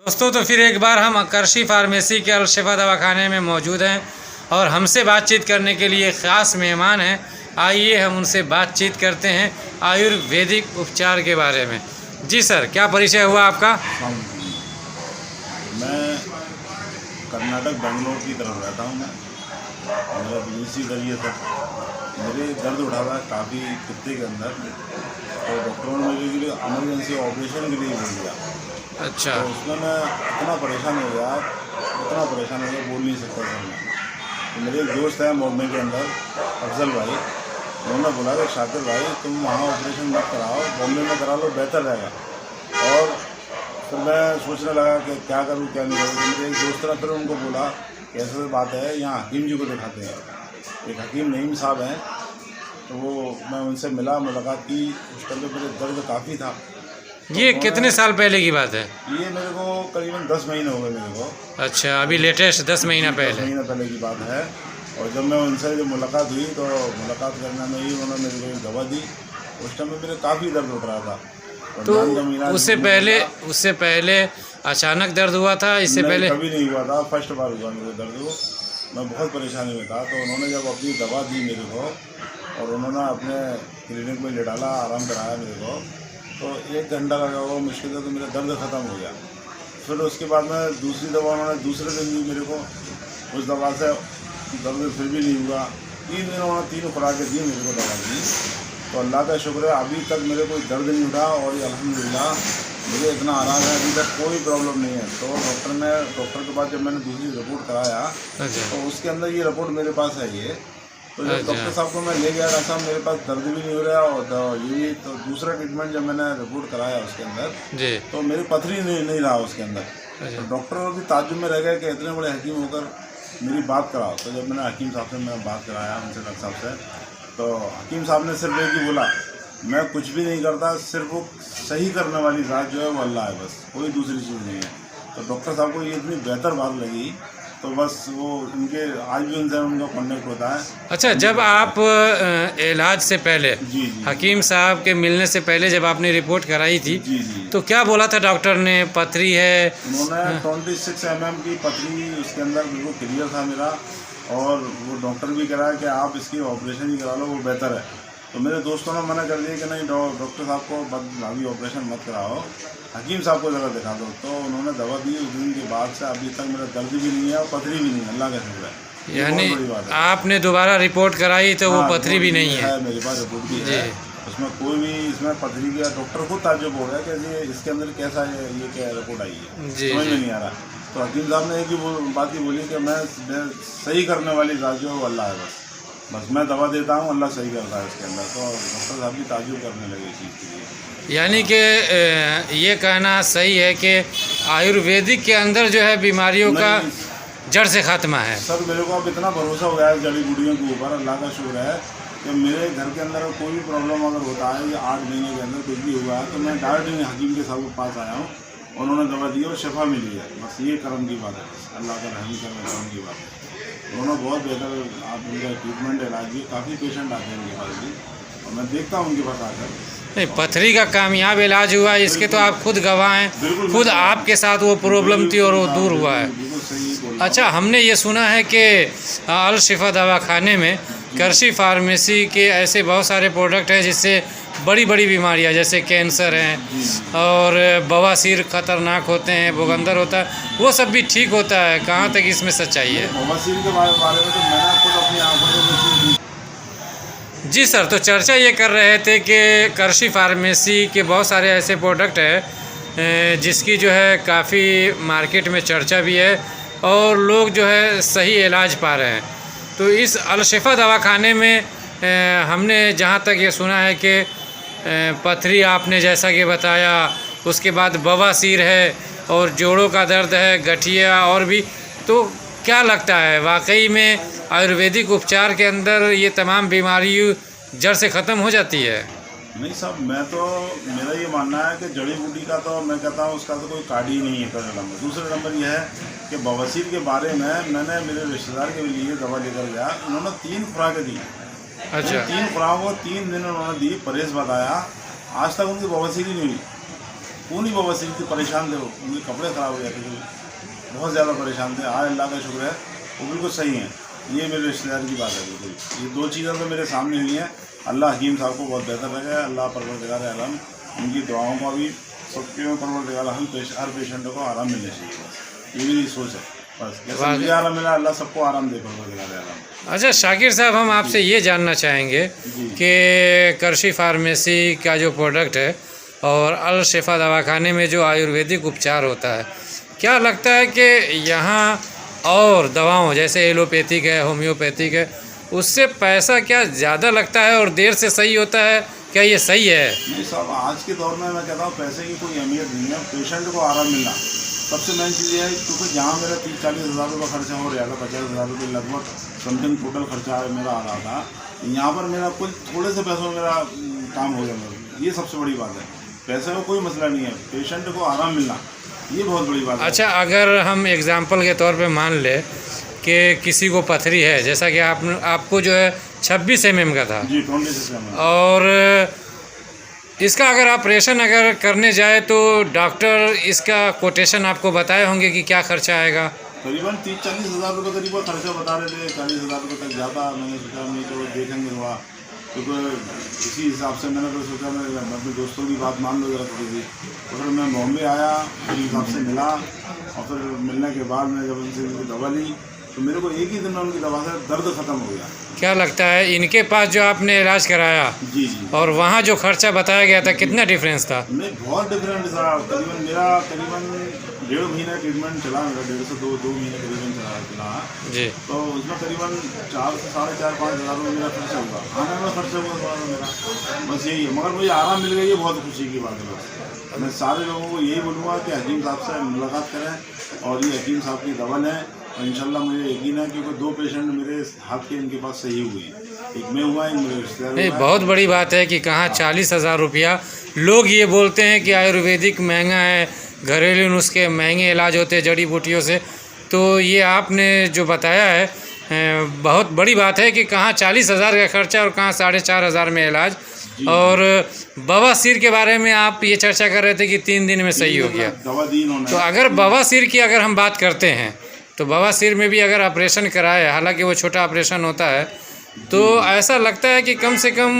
दोस्तों, तो फिर एक बार हम कृषि फार्मेसी के अलशिफा दवाखाने में मौजूद हैं और हमसे बातचीत करने के लिए ख़ास मेहमान हैं। आइए हम उनसे बातचीत करते हैं आयुर्वेदिक उपचार के बारे में। जी सर, क्या परिचय हुआ आपका? मैं कर्नाटक बेंगलोर की तरफ रहता हूँ। मेरा बिजनेस ही करिए सर। मेरे दर्द उठा रहा है काफ़ी कुत्ते के अंदर, तो डॉक्टरों ने मेरे लिए इमरजेंसी ऑपरेशन के लिए बोल दिया। अच्छा। तो उसमें मैं इतना परेशान हो गया बोल नहीं सकता सर मैं। तो मेरे एक दोस्त है मोहम्मद के अंदर, अफजल भाई, उन्होंने बोला कि शाकिर भाई तुम वहाँ ऑपरेशन मत कराओ, बॉम्बे में करा लो, बेहतर रहेगा। और फिर मैं सोचने लगा कि क्या करूँ क्या नहीं करूँ। मेरे एक दोस्त ने फिर उनको बोला कि ऐसी बात है, यहाँ हकीम जी को दिखाते हैं। एक हकीम नईम साहब हैं, तो वो मैं उनसे मिला, मुलाकात की। उस टाइम पे मेरे दर्द काफ़ी था। ये कितने साल पहले की बात है? ये मेरे को करीबन 10 महीने हो गए मेरे को। अच्छा, अभी लेटेस्ट 10 महीना 10 पहले। महीने पहले की बात है। और जब मैं उनसे जब मुलाकात हुई तो मुलाकात करने में ही उन्होंने मेरे को एक दवा दी। उस टाइम में मेरे काफ़ी दर्द उठ रहा था। और तो जान का उससे पहले अचानक दर्द हुआ था? इससे पहले कभी नहीं हुआ था, फर्स्ट बार हुआ मेरे दर्द को। मैं बहुत परेशानी में था। तो उन्होंने जब अपनी दवा दी मेरे को और उन्होंने अपने क्लिनिक में ले डाला, आराम कराया मेरे को, तो 1 घंटा लगा हुआ मुश्किल से, तो मेरा दर्द ख़त्म हो गया। फिर उसके बाद में दूसरी दवा उन्होंने दूसरे दिन दी मेरे को। उस दवा से दर्द फिर भी नहीं हुआ। 3 दिन उन्होंने 3 खुराकें दी मेरे को दवा की। तो अल्लाह का शुक्र है, अभी तक मेरे कोई दर्द नहीं उठा। और ये अल्हम्दुलिल्लाह मुझे इतना आराम है, अभी तक कोई प्रॉब्लम नहीं है। तो डॉक्टर के पास जब मैंने दूसरी रिपोर्ट कराया, तो उसके अंदर ये रिपोर्ट मेरे पास है ये। तो जब डॉक्टर साहब को मैं ले गया, डॉक्टर साहब मेरे पास दर्द भी नहीं हो रहा। और ये भी तो दूसरा ट्रीटमेंट जब मैंने रिपोर्ट कराया उसके अंदर जी, तो मेरी पथरी नहीं रहा उसके अंदर। तो डॉक्टर भी ताज्जुब में रह गए कि इतने बड़े हकीम होकर मेरी बात कराओ। तो जब मैंने हकीम साहब से मैं बात कराया उनसे, डॉक्टर साहब से, तो हकीम साहब ने सिर्फ एक ही बोला, मैं कुछ भी नहीं करता, सिर्फ वो सही करने वाली ज़ात जो है वो अल्लाह है, बस कोई दूसरी चीज़ नहीं है। तो डॉक्टर साहब को ये इतनी बेहतर बात लगी, तो बस वो उनके आज भी उनसे उनका कॉन्टेक्ट होता है। अच्छा, जब आप इलाज से पहले जी हकीम साहब के मिलने से पहले जब आपने रिपोर्ट कराई थी, जी तो क्या बोला था डॉक्टर ने? पथरी है? उन्होंने 26 mm की पथरी उसके अंदर बिल्कुल क्लियर था मेरा। और वो डॉक्टर भी कह रहा है कि आप इसकी ऑपरेशन ही करा लो, वो बेहतर है। तो मेरे दोस्तों ने मना कर दिया कि नहीं, डॉक्टर साहब को अभी ऑपरेशन मत कराओ, हकीम साहब को ज़रा दिखा दो। तो उन्होंने दवा दी। उस दिन के बाद से अभी तक मेरा दर्द भी नहीं है और पथरी भी नहीं है, अल्लाह का शुक्र है। यानी बहुत बड़ी बात है। आपने दोबारा रिपोर्ट कराई तो वो पथरी भी नहीं है? मेरे पास रिपोर्ट भी जी। है। उसमें कोई भी इसमें पथरी का डॉक्टर खुद ताज्जुब हो गया कि ये इसके अंदर कैसा है, ये क्या रिपोर्ट आई है, जी समझ में जी। नहीं आ रहा। तो हकीम साहब ने एक ही बात ही बोली कि मैं सही करने वाली ज़ात जो है वो अल्लाह है, बस मैं दवा देता हूँ, अल्लाह सही करता है इसके अंदर। तो डॉक्टर साहब भी ताज्जुब करने लगे इस चीज़ के लिए। यानी कि ये कहना सही है कि आयुर्वेदिक के अंदर जो है बीमारियों का जड़ से खात्मा है। सर मेरे को अब इतना भरोसा हो गया है जड़ी बूटियों के ऊपर, अल्लाह का शुक्र है कि मेरे घर के अंदर कोई भी प्रॉब्लम अगर होता है या 8 महीने के अंदर कुछ भी हुआ है, तो मैं डायरेक्ट हकीम के साहब के पास आया हूँ, उन्होंने दवा दी और शफा मिली है। बस ये करम की बात है, अल्लाह का रहम करम की बात है। उन्होंने बहुत बेहतर आप उनका ट्रीटमेंट इलाज भी, काफ़ी पेशेंट आते हैं उनके पास भी, और मैं देखता हूँ उनके पास आकर। नहीं, पथरी का कामयाब इलाज हुआ, इसके तो आप खुद गवाह हैं। खुद आपके साथ वो प्रॉब्लम थी और वो दूर हुआ है। बिल्कुल सही। अच्छा, हमने ये सुना है कि अलशिफा दवाखाने में कृषि फार्मेसी के ऐसे बहुत सारे प्रोडक्ट हैं जिससे बड़ी बड़ी बीमारियां जैसे कैंसर हैं और बवासीर खतरनाक होते हैं, भूगंदर होता है, वो सब भी ठीक होता है। कहाँ तक इसमें सच्चाई है? बवासीर के बारे में तो मैंने खुद अपनी आंखों से। जी सर, तो चर्चा ये कर रहे थे कि कृषि फार्मेसी के बहुत सारे ऐसे प्रोडक्ट हैं जिसकी जो है काफ़ी मार्केट में चर्चा भी है और लोग जो है सही इलाज पा रहे हैं। तो इस अलशिफा दवाखाने में हमने जहाँ तक ये सुना है कि पथरी आपने जैसा कि बताया, उसके बाद बवासीर है और जोड़ों का दर्द है, गठिया और भी। तो क्या लगता है वाकई में आयुर्वेदिक उपचार के अंदर ये तमाम बीमारी जड़ से ख़त्म हो जाती है? नहीं साहब, मेरा ये मानना है कि जड़ी बूटी का तो मैं कहता हूँ उसका तो कोई कार्ड ही नहीं है पहले नंबर। दूसरे नंबर यह है कि बवासीर के बारे में मैंने मेरे रिश्तेदार के लिए दवा लेकर गया, उन्होंने 3 खुराकें दी। अच्छा। 3 खुराकों 3 दिन उन्होंने दी, परहेज बताया, आज तक उनकी बवासीर ही नहीं हुई। खून ही बवासीर थी, परेशान थे, उनके कपड़े ख़राब हो जाते थे, बहुत ज़्यादा परेशान थे। आज अल्लाह का शुक्र है वो बिल्कुल सही हैं। ये मेरे रिश्तेदार की बात है बिल्कुल। ये 2 चीज़ें तो मेरे सामने हुई हैं। अल्लाह हकीम साहब को बहुत बेहतर लगा है। अल्लाह परवरदिगार आलम उनकी दुआओं का भी सबके में परवरदिगार आलम हर पेशेंट को आराम मिलना चाहिए। बस ये मेरी सोच है। बस जैसे मुझे आराम मिला, अल्लाह सबको आराम दे परवरदिगार आलम। अच्छा शाकिर साहब, हम आपसे ये जानना चाहेंगे कि करशी फार्मेसी का जो प्रोडक्ट है और अल शिफा दवाखाने में जो आयुर्वेदिक उपचार होता है, क्या लगता है कि यहाँ और दवाओं जैसे एलोपैथिक है, होम्योपैथिक है, उससे पैसा क्या ज़्यादा लगता है और देर से सही होता है? क्या ये सही है? नहीं साहब, आज के दौर में मैं कहता हूँ पैसे की कोई अहमियत नहीं है। पेशेंट को आराम मिलना सबसे मेन चीज़ है। क्योंकि जहाँ मेरा 30-40 हज़ार रुपये खर्चा हो रहा था, 50 हज़ार रुपये लगभग समथिंग टोटल खर्चा मेरा आ रहा था, यहाँ पर मेरा कुछ थोड़े से पैसों में मेरा काम हो गया। ये सबसे बड़ी बात है। पैसे का कोई मसला नहीं है, पेशेंट को आराम मिलना ये बहुत बड़ी बात है। अच्छा, अगर हम एग्ज़ाम्पल के तौर पे मान ले कि किसी को पथरी है, जैसा कि आपको जो है 26 mm का था जी, 26 mm, और इसका अगर ऑपरेशन अगर करने जाए तो डॉक्टर इसका कोटेशन आपको बताए होंगे कि क्या खर्चा आएगा? करीबन 30-40 हज़ार रुपये करीब खर्चा बता रहे थे। 40 हज़ार रुपये तक ज़्यादा मैंने सोचा नहीं तो देखेंगे हुआ, क्योंकि इसी हिसाब से मैंने तो सोचा मैं अपने दोस्तों की बात मान लो जरा थोड़ी सी। तो फिर मैं बॉम्बे आया, उस हिसाब से मिला और फिर मिलने के बाद मैं जब उनसे दवा ली तो मेरे को एक ही दिन में उनकी दवा से दर्द ख़त्म हो गया। क्या लगता है इनके पास जो आपने इलाज कराया जी जी, और वहाँ जो खर्चा बताया गया था, कितना डिफरेंस था? नहीं बहुत डिफरेंट था। करीबन 1.5 महीना ट्रीटमेंट चला मेरा, 1.5 से 2 महीने करीबन चला जी। तो उसमें करीबन 4 से 4.5-5 हज़ार रुपये मेरा खर्चा हुआ, आने में खर्चा हुआ थोड़ा मेरा, बस यही है। मगर मुझे आराम मिल गई, ये बहुत खुशी की बात है। बस मैं सारे लोगों को यही बोलूँगा कि हकीम साहब से मुलाकात करें और ये हकीम साहब की दवा लें और इंशाल्लाह मुझे यकीन है क्योंकि 2 पेशेंट मेरे हाथ के इनके पास सही हुए हैं। एक मैं हुआ, एक मेरे रिश्तेदार नहीं, बहुत बड़ी बात है कि कहाँ 40 हज़ार रुपया। लोग ये बोलते हैं कि आयुर्वेदिक महंगा है, घरेलू नुस्खे महंगे इलाज होते हैं जड़ी बूटियों से, तो ये आपने जो बताया है बहुत बड़ी बात है कि कहाँ 40 हज़ार का खर्चा और कहाँ 4,500 में इलाज। और बवासीर के बारे में आप ये चर्चा कर रहे थे कि 3 दिन में सही हो गया। दवा दी इन्होंने। तो अगर बवासीर की अगर हम बात करते हैं तो बवासीर में भी अगर ऑपरेशन कराए, हालांकि वो छोटा ऑपरेशन होता है, तो ऐसा लगता है कि कम से कम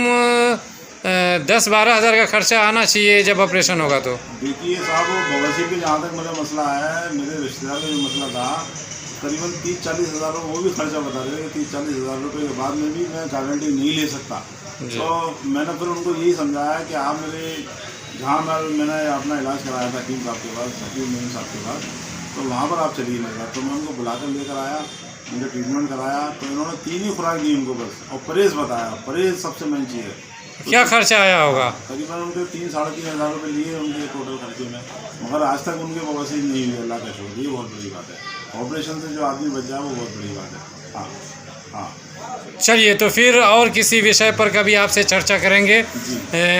10-12 हज़ार का खर्चा आना चाहिए जब ऑपरेशन होगा। तो देखिए साहब, बवासीर के जहाँ तक मेरा मसला है, मेरे रिश्तेदार का जो मसला था करीबन 30-40 हज़ार, वो भी खर्चा बता रहे थे। 30-40 हज़ार रुपये के बाद में भी मैं गारंटी नहीं ले सकता। तो मैंने फिर उनको यही समझाया कि आप मेरे जहाँ मैंने अपना इलाज कराया था हकीम साहब के पास, हकीम मेम साहब के पास, तो वहाँ पर आप चलिए मेरे साथ। तो मैं उनको बुलाकर लेकर आया, उनका ट्रीटमेंट कराया, तो इन्होंने 3 ही खुराक दी उनको बस, और परहेज़ बताया। परहेज़ सबसे मेन चीज़ है। तो क्या खर्चा आया होगा? करीबन उनके 3-3.5 हज़ार रुपये लिए उनके टोटल खर्चे में, मगर आज तक उनके बवासीर नहीं हुई, अल्लाह का शुक्र। ये बहुत बड़ी बात है। ऑपरेशन से जो आदमी बच जाए वो बहुत बड़ी बात है। हाँ हाँ, चलिए, तो फिर और किसी विषय पर कभी आपसे चर्चा करेंगे।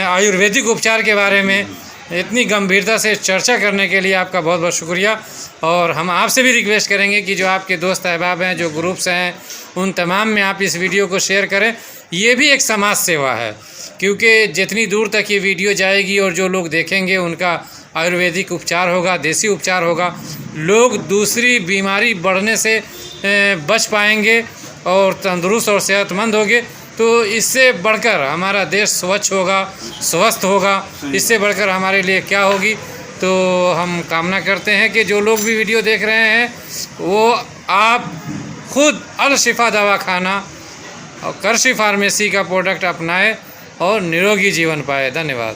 आयुर्वेदिक उपचार के बारे में इतनी गंभीरता से चर्चा करने के लिए आपका बहुत बहुत शुक्रिया। और हम आपसे भी रिक्वेस्ट करेंगे कि जो आपके दोस्त अहबाब हैं, जो ग्रुप्स हैं, उन तमाम में आप इस वीडियो को शेयर करें। ये भी एक समाज सेवा है, क्योंकि जितनी दूर तक ये वीडियो जाएगी और जो लोग देखेंगे उनका आयुर्वेदिक उपचार होगा, देसी उपचार होगा, लोग दूसरी बीमारी बढ़ने से बच पाएंगे और तंदुरुस्त और सेहतमंद होंगे। तो इससे बढ़कर हमारा देश स्वच्छ होगा, स्वस्थ होगा, इससे बढ़कर हमारे लिए क्या होगी। तो हम कामना करते हैं कि जो लोग भी वीडियो देख रहे हैं वो आप खुद अल शिफा दवाखाना और करशी फार्मेसी का प्रोडक्ट अपनाएं और निरोगी जीवन पाए। धन्यवाद।